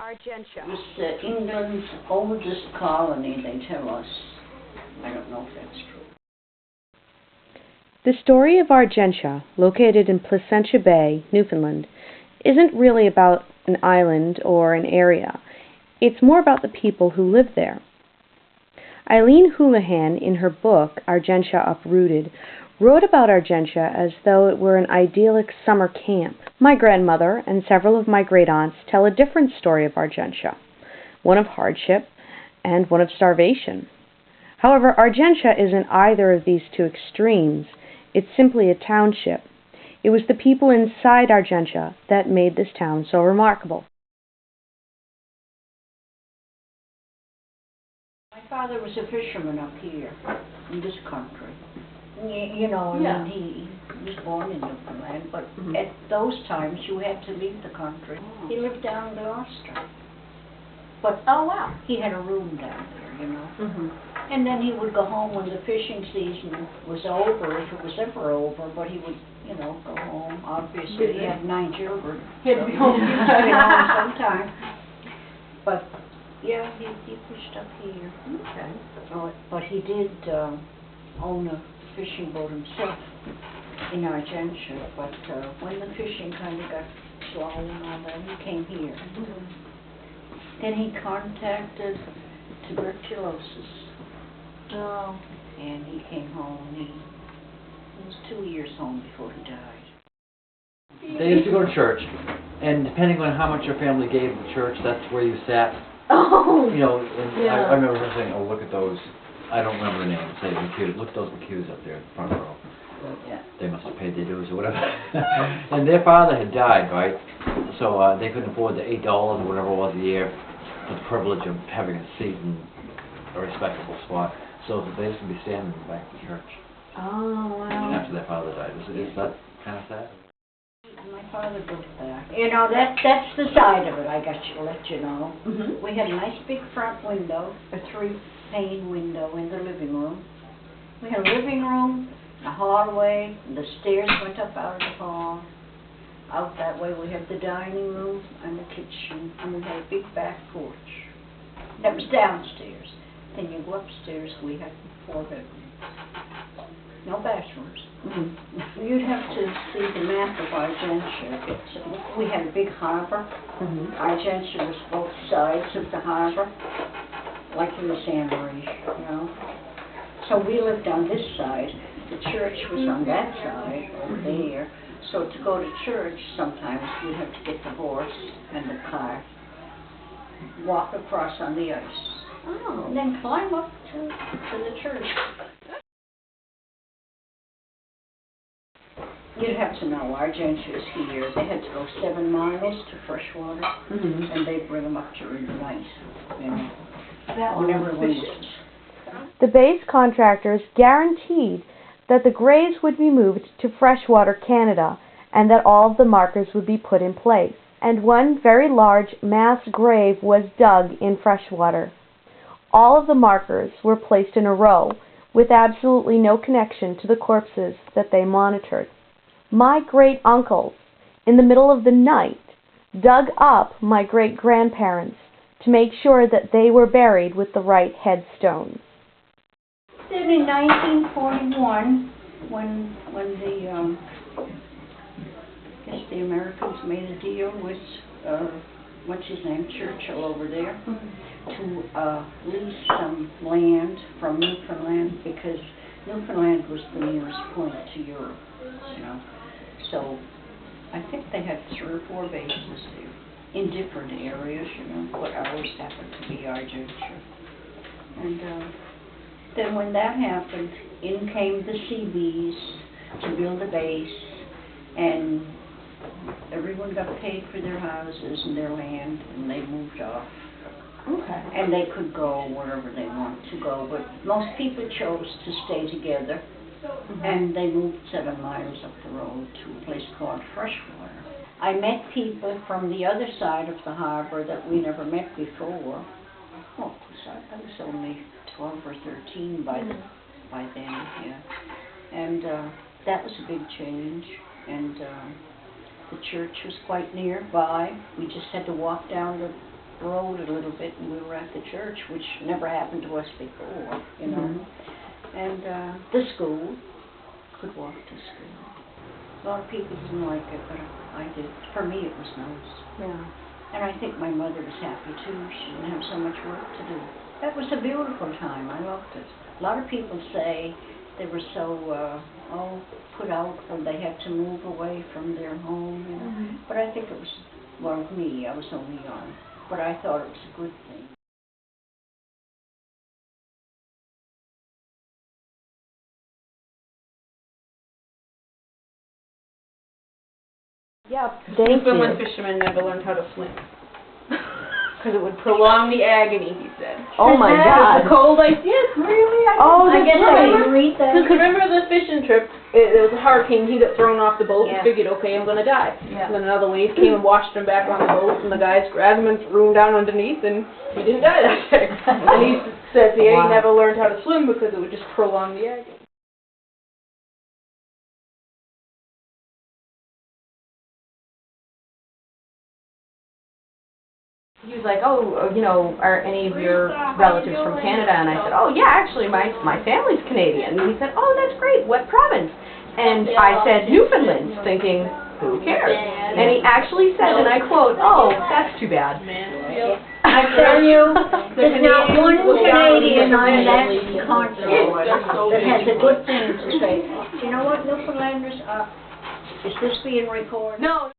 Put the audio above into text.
Argentia. It's England's oldest colony, they tell us. I don't know if that's true. The story of Argentia, located in Placentia Bay, Newfoundland, isn't really about an island or an area. It's more about the people who live there. Eileen Houlihan, in her book Argentia Uprooted, wrote about Argentia as though it were an idyllic summer camp. My grandmother and several of my great-aunts tell a different story of Argentia, one of hardship and one of starvation. However, Argentia isn't either of these two extremes. It's simply a township. It was the people inside Argentia that made this town so remarkable. My father was a fisherman up here in this country. He was born in Newfoundland, but at those times you had to leave the country. He lived down in Gloucester. But he had a room down there, And then he would go home when the fishing season was over, if it was ever over, but he would, go home. Obviously, he had 9 children. He had to be home. He'd be home sometime. But, yeah, he fished up here. Okay. But he did own a fishing boat himself in Argentia, but when the fishing kind of got slow and all that, he came here. Then he contacted tuberculosis. Oh. And he came home. He was 2 years home before he died. They used to go to church, and depending on how much your family gave the church, that's where you sat. Oh. And I remember her saying, "Oh, look at those." I don't remember the name. Say McHugh. Look at those McHughes up there in the front row. Yeah. They must have paid their dues or whatever. And their father had died, right? So they couldn't afford the $8 or whatever it was a year for the privilege of having a seat in a respectable spot. So they used to be standing in the back of the church. Oh, wow. After their father died. Is that kind of sad? My father built that. That's the side of it, I got to let you know. We had a nice big front window, a 3-pane window in the living room. We had a living room, a hallway, and the stairs went up out of the hall. Out that way we had the dining room and the kitchen, and we had a big back porch. That was downstairs. Then you go upstairs, we had 4 bedrooms. No bathrooms. You'd have to see the map of Argentia. We had a big harbor. Argentia was both sides of the harbor, like in the San Marie, So we lived on this side. The church was on that side, over there. So to go to church, sometimes we'd have to get the horse and the car, walk across on the ice, and then climb up to the church. You'd have to know, Argentia is here. They had to go 7 miles to Freshwater, and they'd bring them up during the night, whenever it was. The base contractors guaranteed that the graves would be moved to Freshwater, Canada, and that all of the markers would be put in place. And one very large mass grave was dug in Freshwater. All of the markers were placed in a row, with absolutely no connection to the corpses that they monitored. My great-uncles, in the middle of the night, dug up my great-grandparents to make sure that they were buried with the right headstones. Then in 1941, when the Americans made a deal with Churchill over there, to lease some land from Newfoundland, because Newfoundland was the nearest point to Europe, So I think they had 3 or 4 bases there in different areas, but ours happened to be Argentia. And then when that happened, in came the CBs to build a base, and everyone got paid for their houses and their land, and they moved off. Okay. And they could go wherever they wanted to go, but most people chose to stay together, and they moved 7 miles up the road to a place called Freshwater. I met people from the other side of the harbor that we never met before. Oh, I was only 12 or 13 by then, And that was a big change, and the church was quite nearby. We just had to walk down the road a little bit, and we were at the church, which never happened to us before, you know. And the school, could walk to school. A lot of people didn't like it, but I did. For me, it was nice. Yeah. And I think my mother was happy too. She didn't have so much work to do. That was a beautiful time. I loved it. A lot of people say they were so put out, or they had to move away from their home. You know. But I think it was, well, me, I was only young. But I thought it was a good thing. Yeah, thank Newfoundland you. fishermen never learned how to swim. Because it would prolong the agony, he said. Oh my The God. cold ice, yes, really? Oh, I that's guess I right. didn't read that. Because remember the fishing trip, there was a hurricane, he got thrown off the boat Yeah. and figured, okay, I'm going to die. Yeah. And then another wave came and washed him back on the boat, and the guys grabbed him and threw him down underneath, and he didn't die that day. And he says he Wow. never learned how to swim because it would just prolong the agony. He was like, oh, you know, are any of your relatives from Canada? And I said, oh, yeah, actually, my family's Canadian. And he said, oh, that's great. What province? And I said, Newfoundland, thinking, who cares? And he actually said, and I quote, oh, that's too bad. I tell you, there's not one Canadian on that continent that has a good thing to say. Do you know what, Newfoundlanders, is this being recorded? No.